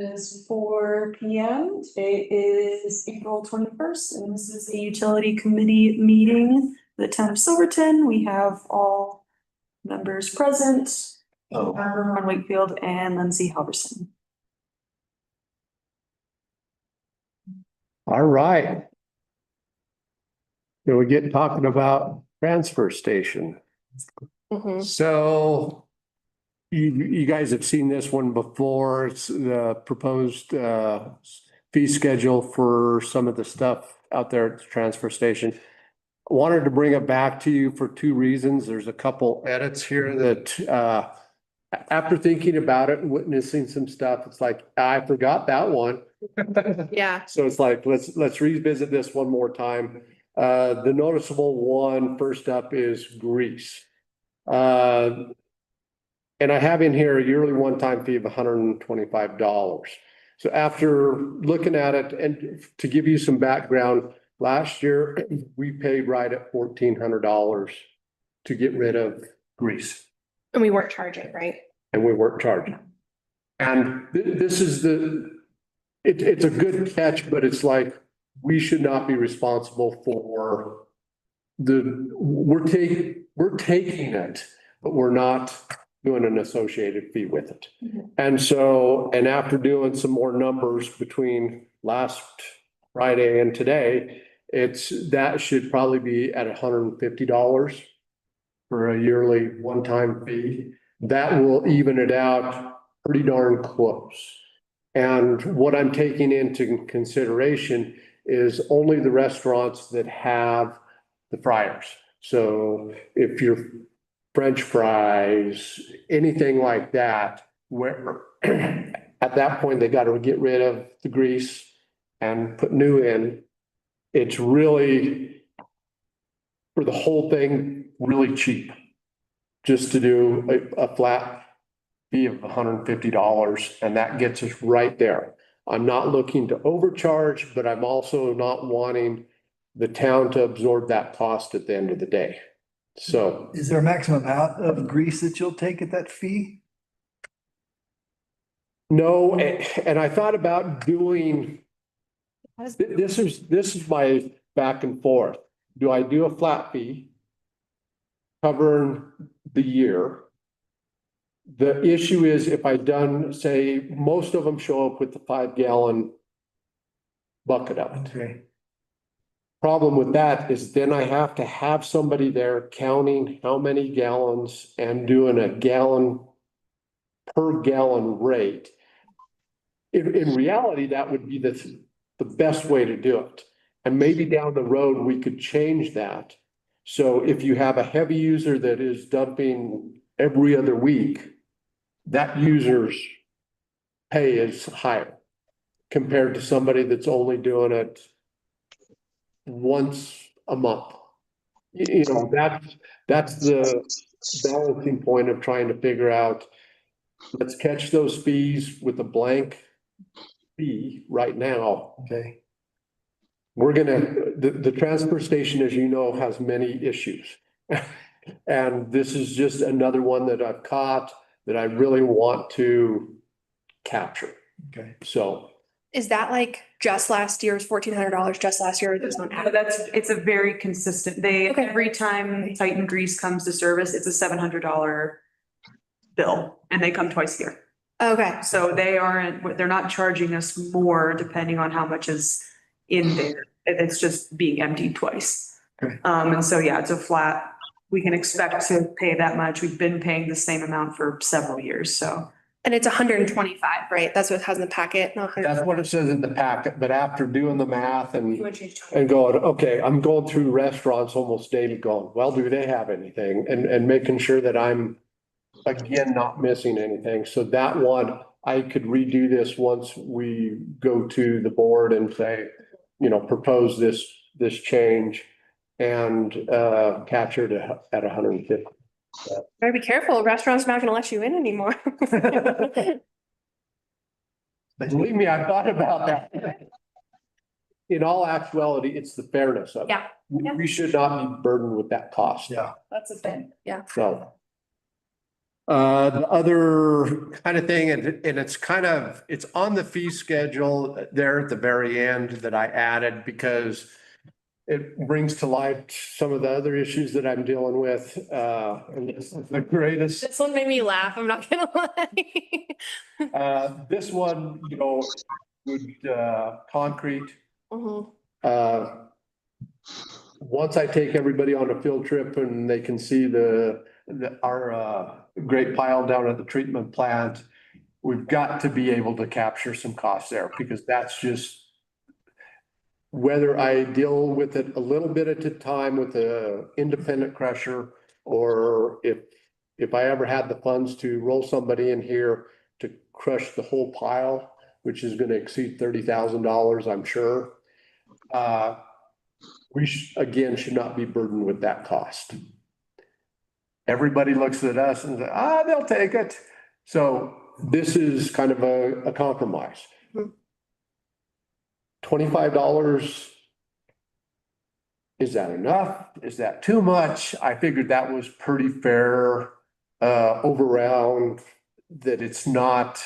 Is 4 p.m. Today is April 21st, and this is the utility committee meeting for the town of Silverton. We have all members present. Ron Wakefield and Lindsay Halverson. All right. So we get talking about transfer station. So you guys have seen this one before. It's the proposed fee schedule for some of the stuff out there at the transfer station. I wanted to bring it back to you for two reasons. There's a couple edits here that after thinking about it and witnessing some stuff, it's like, I forgot that one. Yeah. So it's like, let's revisit this one more time. The noticeable one first up is grease. And I have in here a yearly one-time fee of $125. So after looking at it, and to give you some background, last year we paid right at $1,400 to get rid of grease. And we weren't charging, right? And we weren't charging. And this is it's a good catch, but it's like, we should not be responsible for we're taking it, but we're not doing an associated fee with it. And so, and after doing some more numbers between last Friday and today, that should probably be at $150 for a yearly one-time fee. That will even it out pretty darn close. And what I'm taking into consideration is only the restaurants that have the fryers. So if you're French fries, anything like that, where at that point, they got to get rid of the grease and put new in. It's really, for the whole thing, really cheap. Just to do a flat fee of $150, and that gets us right there. I'm not looking to overcharge, but I'm also not wanting the town to absorb that cost at the end of the day. So. Is there a maximum amount of grease that you'll take at that fee? No, and I thought about doing, this is my back and forth. Do I do a flat fee covering the year? The issue is if I done, say, most of them show up with the 5-gallon bucket of it. Okay. Problem with that is then I have to have somebody there counting how many gallons and doing a gallon per gallon rate. In reality, that would be the best way to do it. And maybe down the road, we could change that. So if you have a heavy user that is dumping every other week, that user's pay is higher compared to somebody that's only doing it once a month. You know, that's the balancing point of trying to figure out, let's catch those fees with a blank fee right now. Okay. We're the transfer station, as you know, has many issues. And this is just another one that I've caught that I really want to capture. Okay. So. Is that like just last year's $1,400 just last year? Or this one? It's a very consistent, Okay. every time Titan Grease comes to service, it's a $700 bill, and they come twice a year. Okay. So they're not charging us more depending on how much is in there. It's just being emptied twice. Okay. And so, yeah, it's a flat, we can expect to pay that much. We've been paying the same amount for several years, so. And it's 125, right? That's what it has in the packet. Not 100. That's what it says in the packet, but after doing the math You and want to change to going, okay, I'm going through restaurants almost daily going, well, do they have anything? And making sure that I'm, again, not missing anything. So that one, I could redo this once we go to the board and say, you know, propose this change and capture it at 150. Better be careful. Restaurants not going to let you in anymore. Believe me, I thought about that. In all actuality, it's the fairness of it. Yeah. We should not be burdened with that cost. Yeah. That's a thing. Yeah. So. The other kind of thing, and it's it's on the fee schedule there at the very end that I added because it brings to light some of the other issues that I'm dealing with, and this is the greatest. This one made me laugh, I'm not gonna lie. This one, concrete. Mhm. Once I take everybody on a field trip and they can see our great pile down at the treatment plant, we've got to be able to capture some costs there because that's just whether I deal with it a little bit at a time with a independent crusher, or if I ever had the funds to roll somebody in here to crush the whole pile, which is gonna exceed $30,000, I'm sure. We again should not be burdened with that cost. Everybody looks at us and says, they'll take it. So this is kind of a compromise. $25. Is that enough? Is that too much? I figured that was pretty fair, overround, that it's not.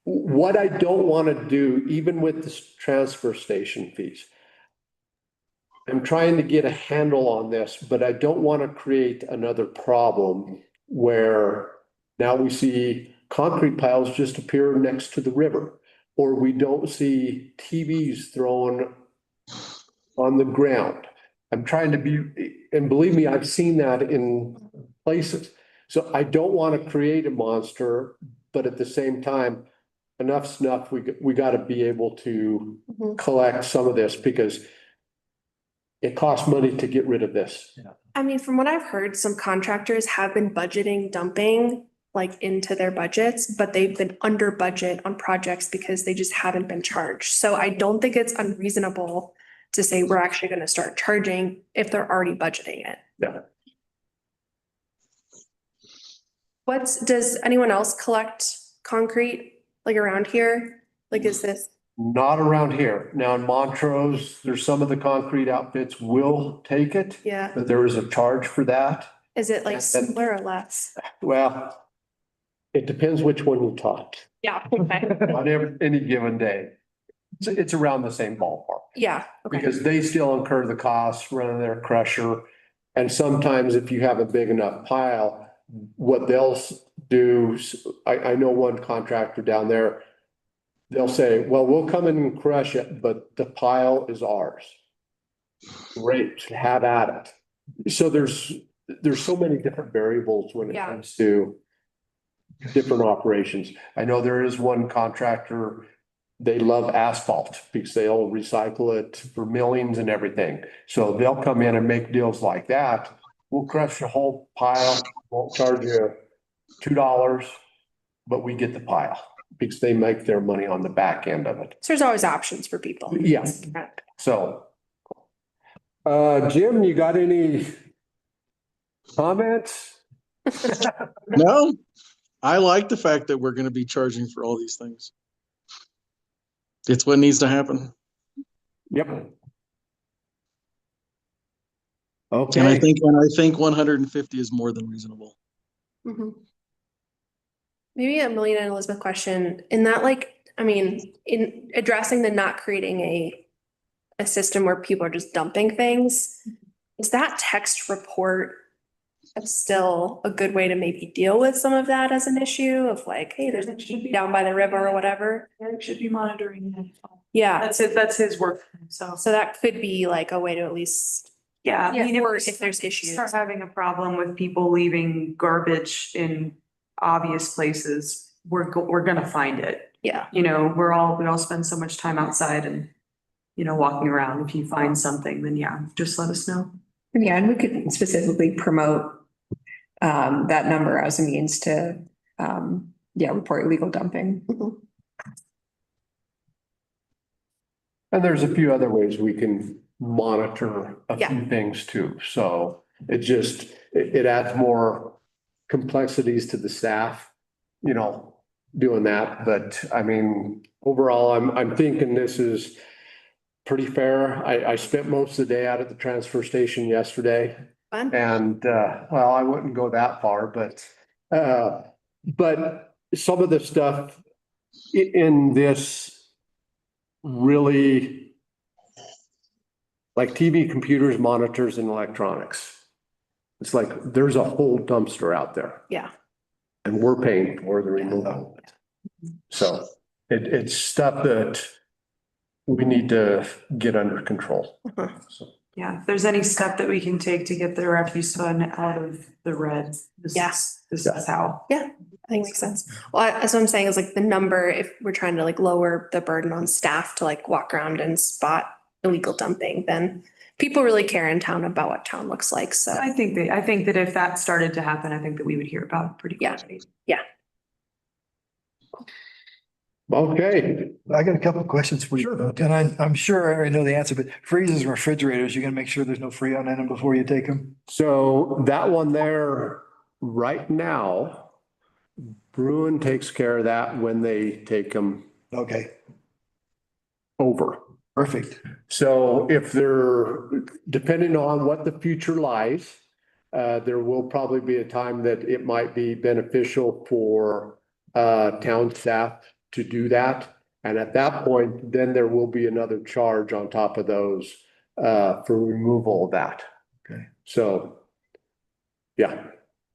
What I don't want to do, even with the transfer station fees, I'm trying to get a handle on this, but I don't want to create another problem where now we see concrete piles just appear next to the river, or we don't see TVs thrown on the ground. I'm trying to be, and believe me, I've seen that in places. So I don't want to create a monster, but at the same time, enough snuff, we got to be able to collect some of this because it costs money to get rid of this. I mean, from what I've heard, some contractors have been budgeting dumping like into their budgets, but they've been under budget on projects because they just haven't been charged. So I don't think it's unreasonable to say we're actually going to start charging if they're already budgeting it. Yeah. Does anyone else collect concrete like around here? Like, is this? Not around here. Now in Montrose, there's some of the concrete outfits will take it. Yeah. But there is a charge for that. Is it like similar or less? Well, it depends which one you talk. Yeah. Okay. On any given day. It's around the same ballpark. Yeah. Okay. Because they still incur the costs running their crusher. And sometimes if you have a big enough pile, what they'll do, I know one contractor down there, they'll say, well, we'll come in and crush it, but the pile is ours. Great, have at it. So there's so many different variables when it comes to different operations. I know there is one contractor, they love asphalt because they'll recycle it for millings and everything. So they'll come in and make deals like that. We'll crush the whole pile, won't charge you $2, but we get the pile because they make their money on the back end of it. So there's always options for people. Yeah. So, Jim, you got any comments? No, I like the fact that we're going to be charging for all these things. It's what needs to happen. Yep. And I think 150 is more than reasonable. Mhm. Maybe a Melina and Elizabeth question in that, like, I mean, in addressing the not creating a system where people are just dumping things, is that text report still a good way to maybe deal with some of that as an issue of like, hey, there's a TP down by the river or whatever? Eric should be monitoring it. Yeah, That's his work, so. so that could be like a way to at least, Yeah, I mean, if there's issues. start having a problem with people leaving garbage in obvious places, we're gonna find it. Yeah. You know, we all spend so much time outside and, walking around. If you find something, then yeah, just let us know. Yeah, and we could specifically promote that number as a means to report illegal dumping. Mhm. And there's a few other ways we can monitor a Yeah. few things too. So it adds more complexities to the staff, doing that. But I mean, overall, I'm thinking this is pretty fair. I spent most of the day out at the transfer station yesterday. Fun. And, well, I wouldn't go that far, but But some of the stuff in this really, like TV, computers, monitors, and electronics. It's like, there's a whole dumpster out there. Yeah. And we're paying for the removal. So it's stuff that we need to get under control. So, Yeah, if there's any step that we can take to get the refuse fund out of the red. This is how. I think makes sense. Well, that's what I'm saying is like the number, if we're trying to like lower the burden on staff to like walk around and spot illegal dumping, then people really care in town about what town looks like. So I think that if that started to happen, I think that we would hear about it pretty quickly. okay, I got a couple of questions for you. And I'm sure I already know the answer, but freezers and refrigerators, you're gonna make sure there's no freon in them before you take them? so that one there, right now, Bruin takes care of that when they take them Okay, over. perfect. So if they're, depending on what the future lies, there will probably be a time that it might be beneficial for town staff to do that. And at that point, then there will be another charge on top of those for removal of that. Okay. So, yeah.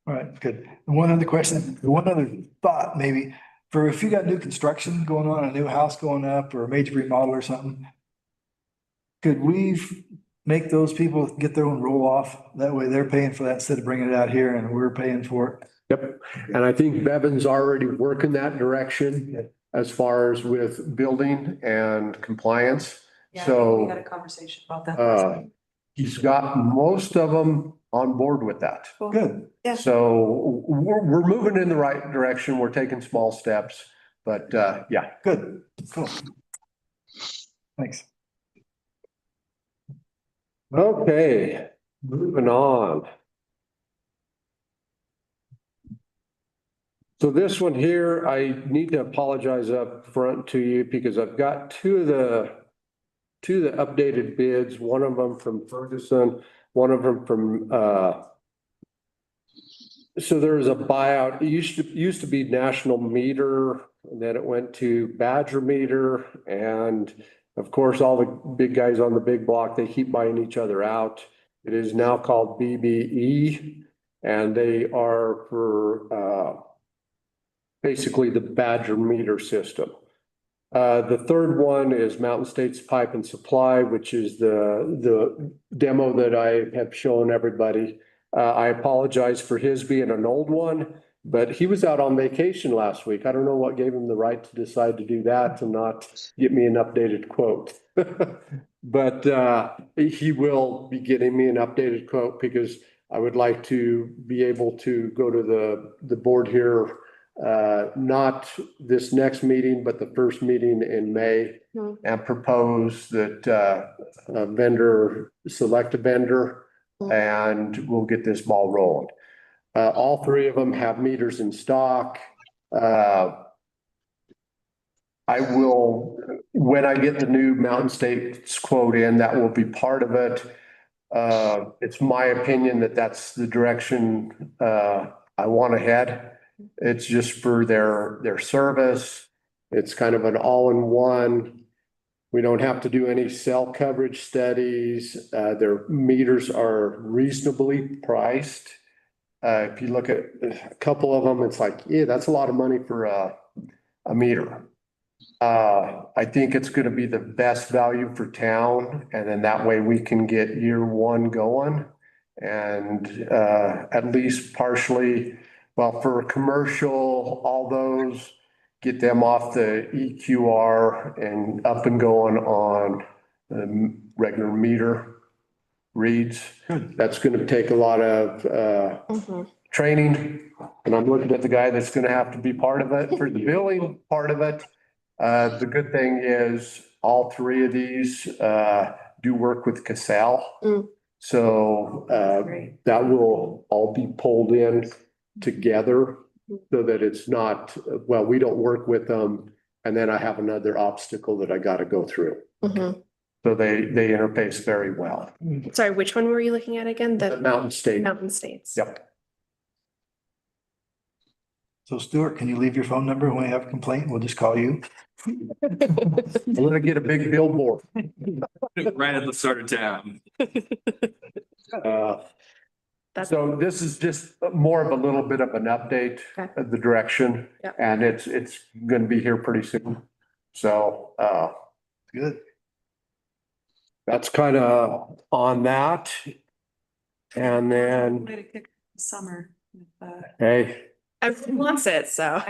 All right, good. One other question, one other thought, maybe, for if you got new construction going on, a new house going up or a major remodel or something, could we make those people get their own roll off? That way they're paying for that instead of bringing it out here and we're paying for it. Yep. And I think Bevan's already working that direction as far as with building and compliance. Yeah, So we had a conversation about that. he's got most of them on board with that. Good. Yeah. So we're moving in the right direction. We're taking small steps, but yeah. Good, cool. Thanks. Okay, moving on. So this one here, I need to apologize up front to you because I've got two of the updated bids, one of them from Ferguson, one of them from so there was a buyout. It used to be National Meter, and then it went to Badger Meter, and of course, all the big guys on the big block, they keep buying each other out. It is now called BBE, and they are for basically the Badger Meter system. The third one is Mountain States Pipe and Supply, which is the demo that I have shown everybody. I apologize for his being an old one, but he was out on vacation last week. I don't know what gave him the right to decide to do that and not get me an updated quote. But he will be getting me an updated quote because I would like to be able to go to the board here, not this next meeting, but the first meeting in May, and propose that a vendor, select a vendor, and we'll get this ball rolling. All three of them have meters in stock. I will, when I get the new Mountain States quote in, that will be part of it. It's my opinion that that's the direction I want to head. It's just for their service. It's kind of an all-in-one. We don't have to do any cell coverage studies. Their meters are reasonably priced. If you look at a couple of them, it's like, yeah, that's a lot of money for a meter. I think it's going to be the best value for town, and then that way we can get year one going, and at least partially, well, for commercial, all those, get them off the EQR and up and going on the regular meter reads. That's going to take a lot of training, and I'm looking at the guy that's going to have to be part of it for the billing part of it. The good thing is all three of these do work with Casal. So that will all be pulled in together so that it's not, well, we don't work with them and then I have another obstacle that I got to go through. So they interface very well. Sorry, which one were you looking at again? The Mountain State. Mountain States. Yep. So Stuart, can you leave your phone number when we have a complaint? We'll just call you. I'm gonna get a big billboard. Right at the start of town. Uh, That's, So this is just more of a little bit of an update Okay. of the direction. Yep. And it's gonna be here pretty soon. So, Good. that's kind of on that. And then, Way to kick summer. hey, everyone wants it, so.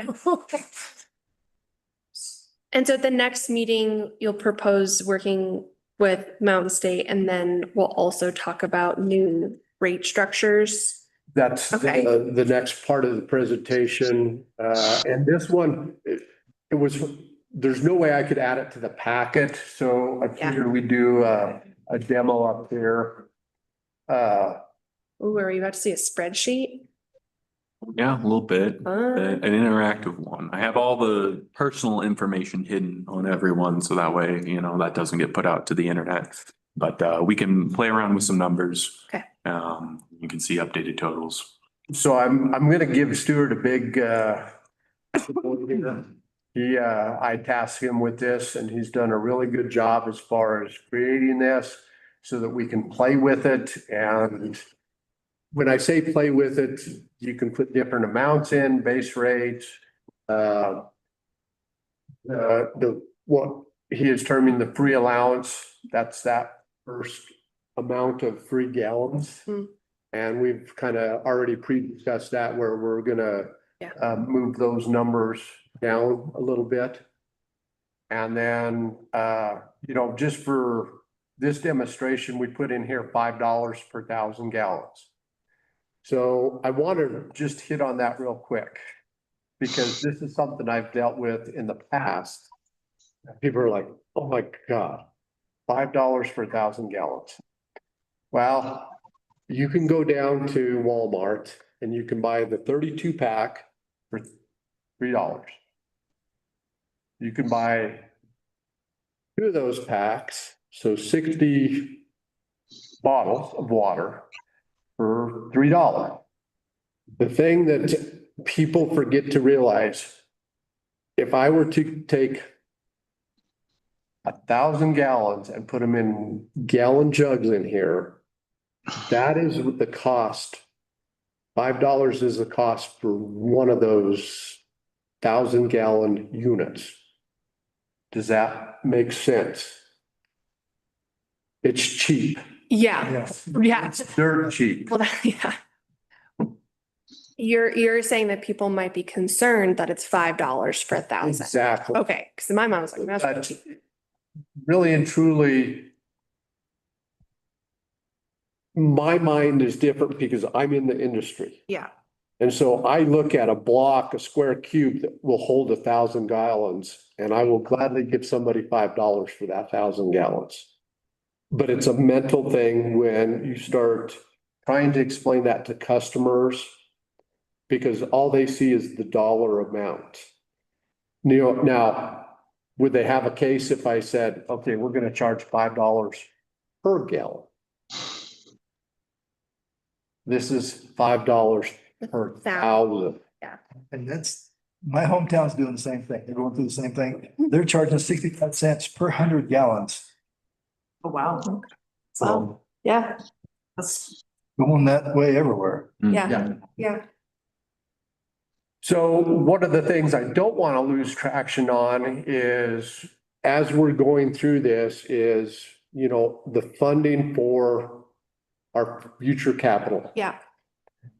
And so at the next meeting, you'll propose working with Mountain State, and then we'll also talk about new rate structures. that's Okay. the next part of the presentation. And this one, it was, there's no way I could add it to the packet. So I Yeah. figured we'd do a demo up here. Ooh, are you about to see a spreadsheet? Yeah, a little bit. Uh, An interactive one. I have all the personal information hidden on everyone, so that way, that doesn't get put out to the internet. But we can play around with some numbers. Okay. You can see updated totals. So I'm gonna give Stuart a big, I tasked him with this and he's done a really good job as far as creating this so that we can play with it. And when I say play with it, you can put different amounts in, base rates. What he is terming the free allowance, that's that first amount of free gallons. Hmm. And we've kind of already pre-discussed that where we're gonna move those numbers down a little bit. And then, just for this demonstration, we put in here $5 per 1,000 gallons. So I want to just hit on that real quick, because this is something I've dealt with in the past. People are like, oh my God, $5 for 1,000 gallons. Well, you can go down to Walmart and you can buy the 32 pack for $3. You can buy two of those packs, so 60 bottles of water for $3. The thing that people forget to realize, if I were to take 1,000 gallons and put them in gallon jugs in here, that is what the cost. $5 is the cost for one of those 1,000 gallon units. Does that make sense? It's cheap, yeah, Yes. yeah. dirt cheap. Well, yeah. You're saying that people might be concerned that it's $5 for 1,000. Exactly. Okay, because my mom was like, that's But cheap. really and truly, my mind is different because I'm in the industry. Yeah, And so I look at a block, a square cube that will hold 1,000 gallons, and I will gladly give somebody $5 for that 1,000 gallons. But it's a mental thing when you start trying to explain that to customers, because all they see is the dollar amount. Now, would they have a case if I said, okay, we're gonna charge $5 per gallon? This is $5 per 1,000. And that's, my hometown's doing the same thing. They're going through the same thing. They're charging 65 cents per 100 gallons. Oh, wow. so, yeah, That's Going that way everywhere. yeah. So one of the things I don't want to lose traction on is, as we're going through this, is, the funding for our future capital. Yeah,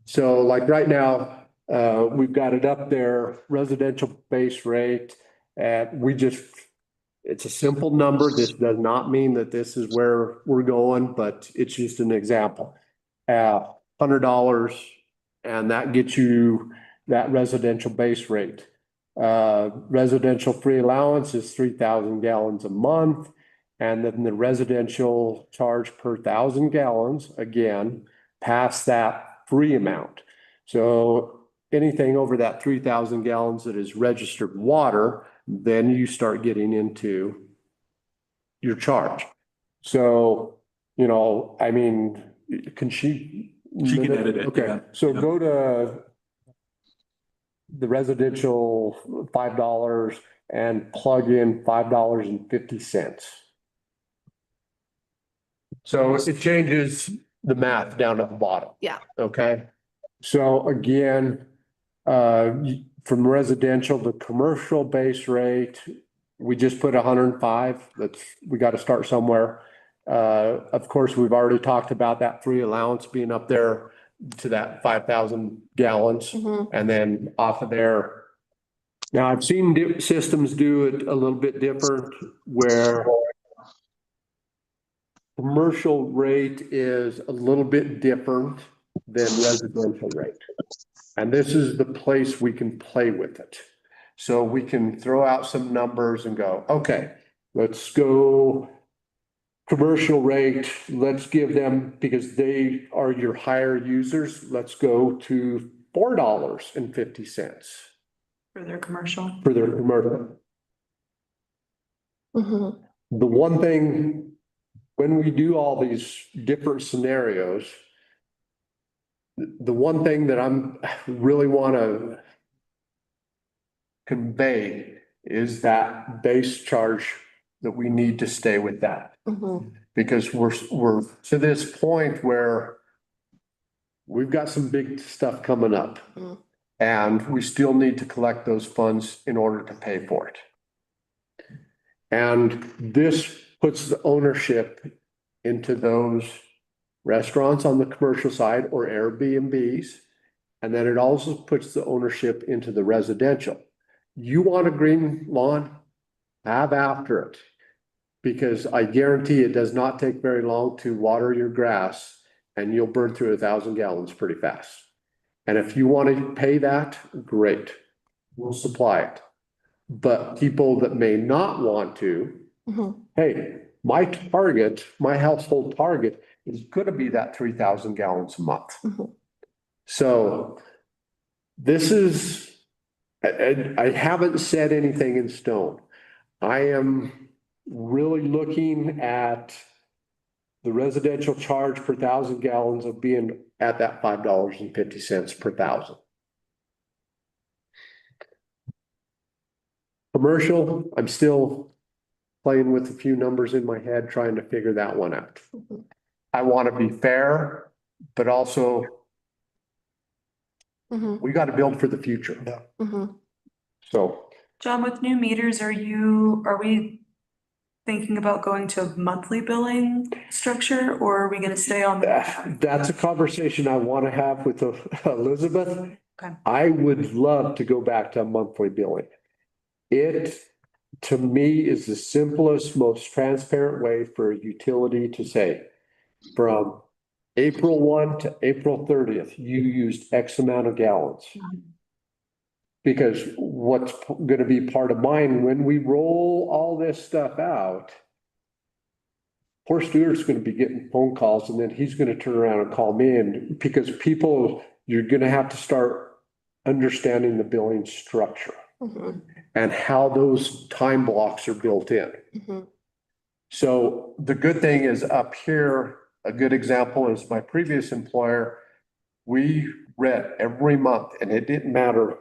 So like right now, we've got it up there, residential base rate, and it's a simple number. This does not mean that this is where we're going, but it's just an example. $100, and that gets you that residential base rate. Residential free allowance is 3,000 gallons a month. And then the residential charge per 1,000 gallons, again, past that free amount. So anything over that 3,000 gallons that is registered water, then you start getting into your charge. So, I mean, can she? She can edit it, Okay, yeah. so Yeah. go to the residential $5 and plug in $5.50. So it changes the math down at the bottom. Yeah. Okay, so again, from residential to commercial base rate, we just put 105. We got to start somewhere. Of course, we've already talked about that free allowance being up there to that 5,000 gallons. Mhm. And then off of there. Now I've seen systems do it a little bit different where commercial rate is a little bit different than residential rate. And this is the place we can play with it. So we can throw out some numbers and go, okay, let's go commercial rate. Let's give them, because they are your higher users, let's go to $4.50 For their commercial. for their commercial. Mhm. The one thing, when we do all these different scenarios, the one thing that I'm really want to convey is that base charge that we need to stay with that. Mhm. Because we're to this point where we've got some big stuff coming up. Mm. And we still need to collect those funds in order to pay for it. And this puts the ownership into those restaurants on the commercial side or Airbnbs. And then it also puts the ownership into the residential. You want a green lawn? Have after it. Because I guarantee it does not take very long to water your grass and you'll burn through 1,000 gallons pretty fast. And if you want to pay that, great, we'll supply it. But people that may not want to, Mhm. hey, my target, my household target is going to be that 3,000 gallons a month. Mhm. So this is, I haven't said anything in stone. I am really looking at the residential charge per 1,000 gallons of being at that $5.50 per thousand. Commercial, I'm still playing with a few numbers in my head, trying to figure that one out. Mhm. I want to be fair, but also Mhm. we got to build for the future. Mhm. So John, with new meters, are we thinking about going to a monthly billing structure, or are we gonna stay on? that's a conversation I want to have with Elizabeth. Okay. I would love to go back to a monthly billing. It, to me, is the simplest, most transparent way for a utility to say, from April 1 to April 30th, you used X amount of gallons. Because what's going to be part of mine, when we roll all this stuff out, poor Stuart's going to be getting phone calls and then he's going to turn around and call me, and because people, you're going to have to start understanding the billing structure Mhm. and how those time blocks are built in. Mhm. So the good thing is up here, a good example is my previous employer. We read every month and it didn't matter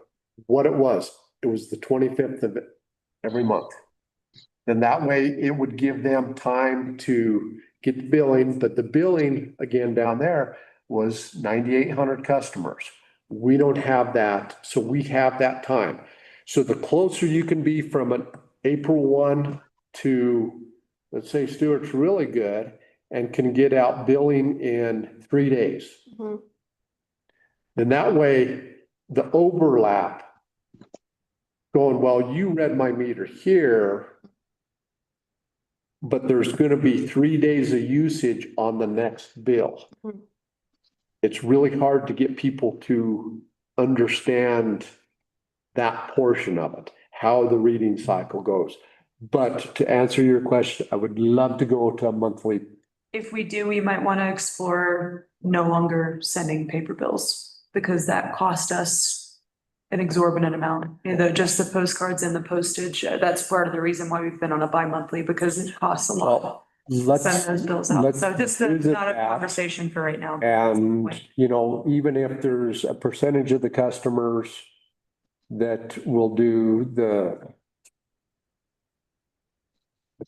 what it was. It was the 25th of every month. Then that way it would give them time to get the billing, but the billing again down there was 9,800 customers. We don't have that, so we have that time. So the closer you can be from an April 1 to, let's say Stuart's really good and can get out billing in 3 days. Mhm. Then that way the overlap going, well, you read my meter here, but there's going to be 3 days of usage on the next bill. Mhm. It's really hard to get people to understand that portion of it, how the reading cycle goes. But to answer your question, I would love to go to a monthly. If we do, we might want to explore no longer sending paper bills, because that cost us an exorbitant amount, just the postcards and the postage. That's part of the reason why we've been on a bi-monthly, because it costs a lot. Let's Send those bills out. let's So this is visit not a that. conversation for right now. And, even if there's a percentage of the customers that will do the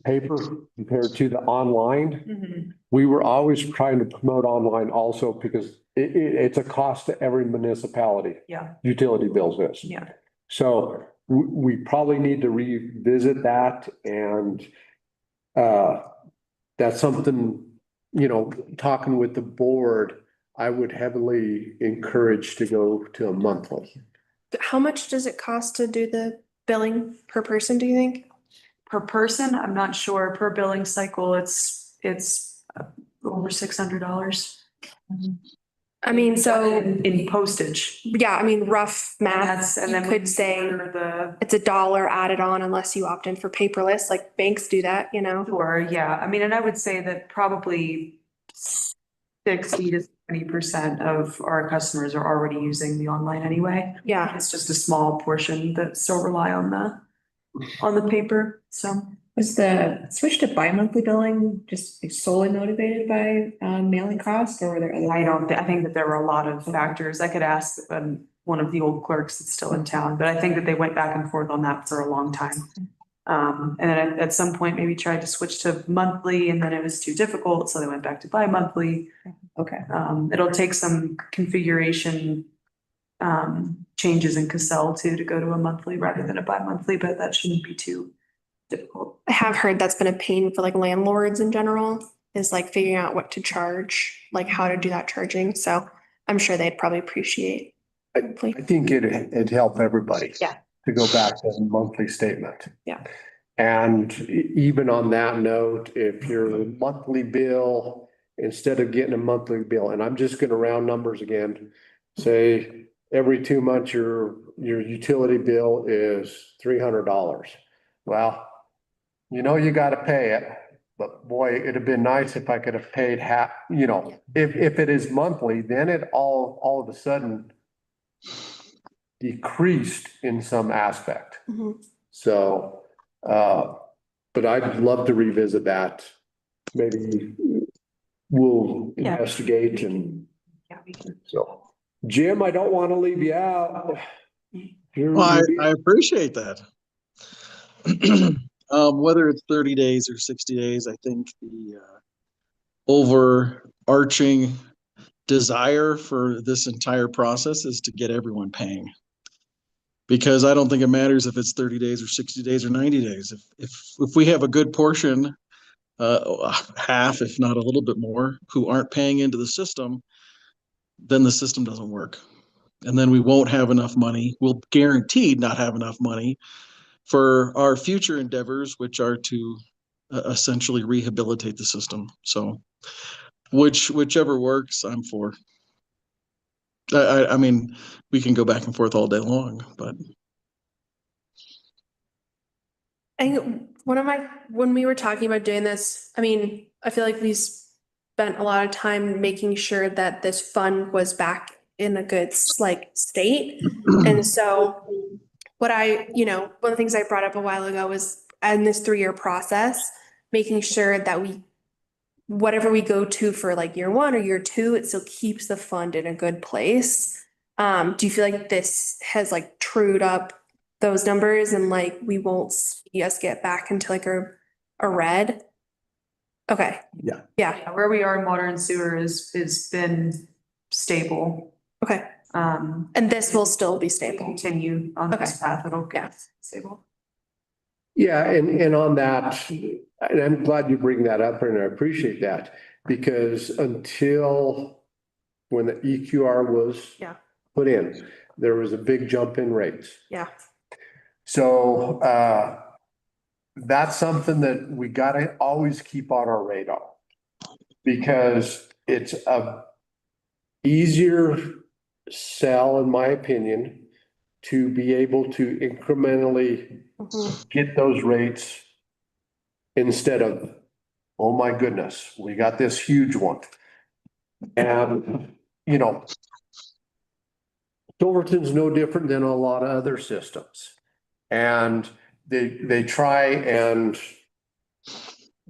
paper compared to the online. We were always trying to promote online also because it's a cost to every municipality. Yeah. Utility bills is. Yeah. So we probably need to revisit that and that's something, you know, talking with the board, I would heavily encourage to go to a monthly. How much does it cost to do the billing per person, do you think? Per person, I'm not sure. Per billing cycle, it's over $600. I mean, so, In postage. yeah, I mean, rough math, And you then could say the. it's $1 added on unless you opt in for paperless, like banks do that, you know? Or, yeah, I mean, and I would say that probably 60 to 70% of our customers are already using the online anyway. Yeah. It's just a small portion that still rely on the paper, so. Was the switch to bi-monthly billing just solely motivated by mailing costs, or were there other? I think that there were a lot of factors. I could ask one of the old clerks that's still in town, but I think that they went back and forth on that for a long time. And then at some point, maybe tried to switch to monthly and then it was too difficult, so they went back to bi-monthly. Okay. It'll take some configuration changes in Cassell too, to go to a monthly rather than a bi-monthly, but that shouldn't be too difficult. I have heard that's been a pain for like landlords in general, is like figuring out what to charge, like how to do that charging. So I'm sure they'd probably appreciate. I think it'd help everybody. Yeah. To go back to a monthly statement. Yeah. And even on that note, if your monthly bill, instead of getting a monthly bill, and I'm just gonna round numbers again, say every 2 months, your utility bill is $300. Well, you know, you gotta pay it, but boy, it'd have been nice if I could have paid half, you know, if it is monthly, then it all of a sudden decreased in some aspect. Mhm. So, but I'd love to revisit that. Maybe we'll Yeah. investigate and Yeah, we can. so. Jim, I don't want to leave you out. Well, I appreciate that. Whether it's 30 days or 60 days, I think the overarching desire for this entire process is to get everyone paying. Because I don't think it matters if it's 30 days or 60 days or 90 days. If we have a good portion, half, if not a little bit more, who aren't paying into the system, then the system doesn't work. And then we won't have enough money. We'll guaranteed not have enough money for our future endeavors, which are to essentially rehabilitate the system. So whichever works, I'm for. I mean, we can go back and forth all day long, but When we were talking about doing this, I mean, I feel like we spent a lot of time making sure that this fund was back in a good like state. And so one of the things I brought up a while ago was in this 3-year process, making sure that whatever we go to for like year 1 or year 2, it still keeps the fund in a good place. Do you feel like this has like trued up those numbers and like we won't see us get back into like a red? Okay. Yeah. Yeah. Where we are in water and sewer is been stable. Okay. And And this will still be stable. continue on this path, it'll Yeah. get stable. Yeah, and on that, and I'm glad you bring that up and I appreciate that because until when the EQR was Yeah. put in, there was a big jump in rates. Yeah. So, that's something that we gotta always keep on our radar. Because it's a easier sell, in my opinion, to be able to incrementally Mhm. get those rates instead of, oh my goodness, we got this huge one. And, you know, Silverton's no different than a lot of other systems. And they try and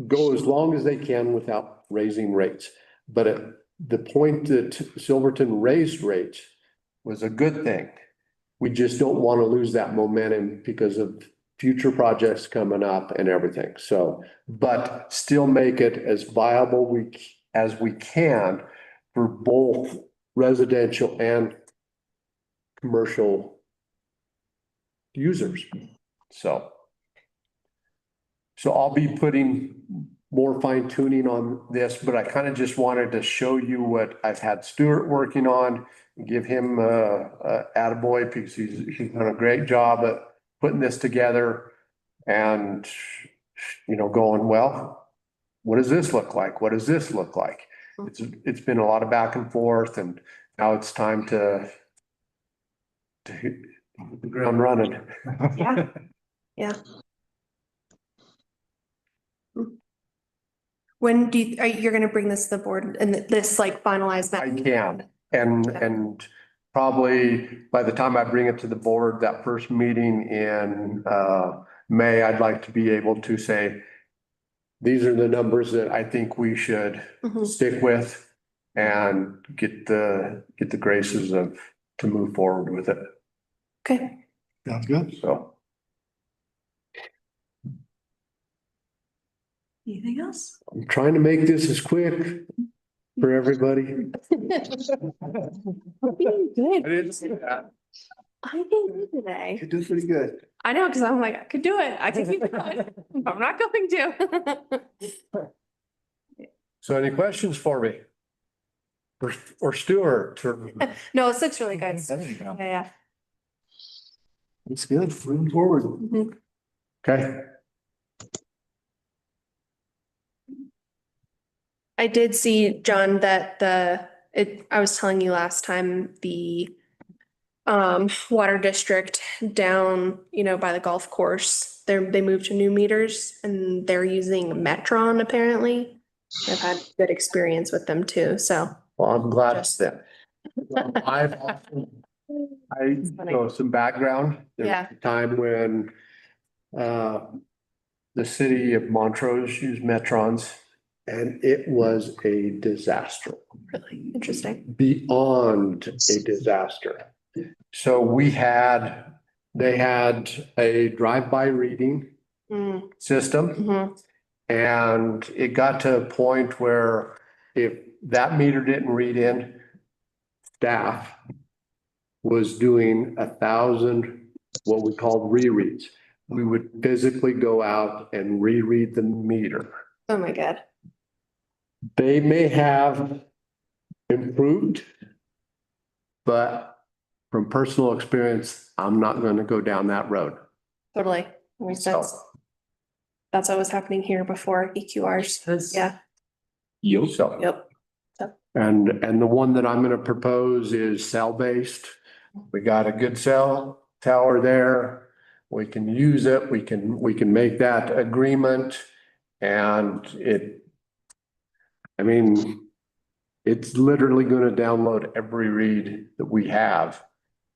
go as long as they can without raising rates. But at the point that Silverton raised rates was a good thing. we just don't want to lose that momentum because of future projects coming up and everything. So, but still make it as viable as we can for both residential and commercial users. So I'll be putting more fine tuning on this, but I kind of just wanted to show you what I've had Stuart working on, give him a attaboy because he's done a great job at putting this together and, you know, going, well, what does this look like? What does this look like? It's been a lot of back and forth, and now it's time to hit the ground running. Yeah. Yeah. When you're gonna bring this to the board and this like finalized? I can, and probably by the time I bring it to the board, that first meeting in May, I'd like to be able to say, these are the numbers that I think we should stick with and get the graces to move forward with it. Okay. Sounds good. So. Anything else? I'm trying to make this as quick for everybody. Being I good. didn't see that. I did good today. You're doing pretty good. I know, because I'm like, I could do it. I could keep going. I'm not going to. So any questions for me? Or Stuart? Or- No, it looks really good. There you go. Yeah, It's good. Moving forward. yeah. Okay, I did see, John, that I was telling you last time, the water district down, by the golf course, they moved to new meters and they're using Metron apparently. I've had good experience with them too, so. well, I'm glad Just- that. I know some background. There was Yeah. a time when the city of Montrose used Metrons and it was a disaster. Really interesting. Beyond a disaster. So they had a drive-by reading Mm, system. mhm. And it got to a point where if that meter didn't read in, staff was doing 1,000, what we called rereads. We would physically go out and reread the meter. Oh my God. They may have improved, but from personal experience, I'm not going to go down that road. Totally. Makes So, sense. That's what was happening here before EQRs. Yeah, so, yep. and the one that I'm going to propose is cell-based. We got a good cell tower there. We can use it. We can make that agreement. And it's literally going to download every read that we have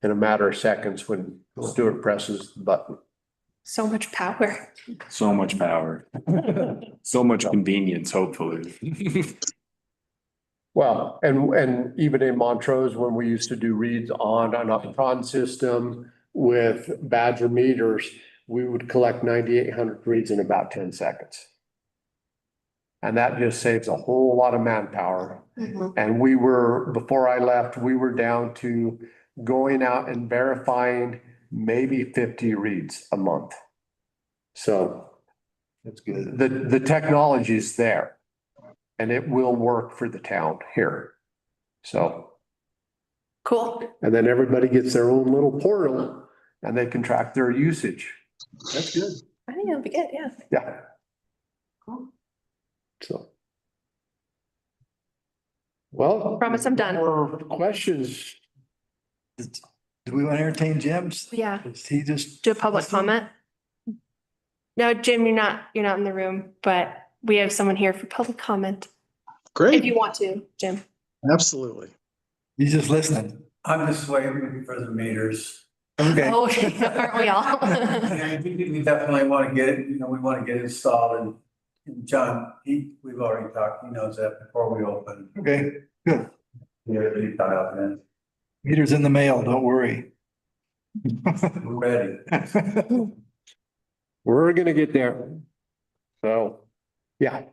in a matter of seconds when Stuart presses the button. So much power. So much power, so much convenience, hopefully. Well, and even in Montrose, when we used to do reads on an Optron system with Badger meters, we would collect 9,800 reads in about 10 seconds. And that just saves a whole lot of manpower. Mhm. And before I left, we were down to going out and verifying maybe 50 reads a month. So That's good. the technology is there and it will work for the town here. So, Cool. and then everybody gets their own little portal and they can track their usage. That's good. I think it'll be good, yeah. Yeah. Cool. So. Well. Promise I'm done. More questions? Do we want to entertain Jim's? Yeah. Is he just? Do a public comment? No, Jim, you're not in the room, but we have someone here for public comment. If you Great, want to, Jim. absolutely. He's just listening. I'm just waiting for the meters. Okay. Oh, aren't we all? And we definitely want to get it, we want to get it installed and John, we've already talked, he knows that before we open. Okay, good. Yeah, he thought out then. Meter's in the mail, don't worry. We're ready. We're gonna get there. So, yeah.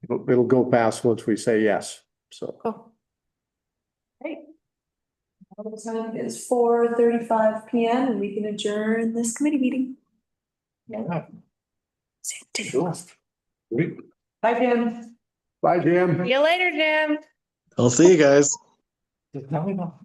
It'll go fast once we say yes, so. Cool. The time is 4:35 PM and we can adjourn this committee meeting. Bye, Jim. Bye, Jim. See you later, Jim. I'll see you guys. Just tell me about.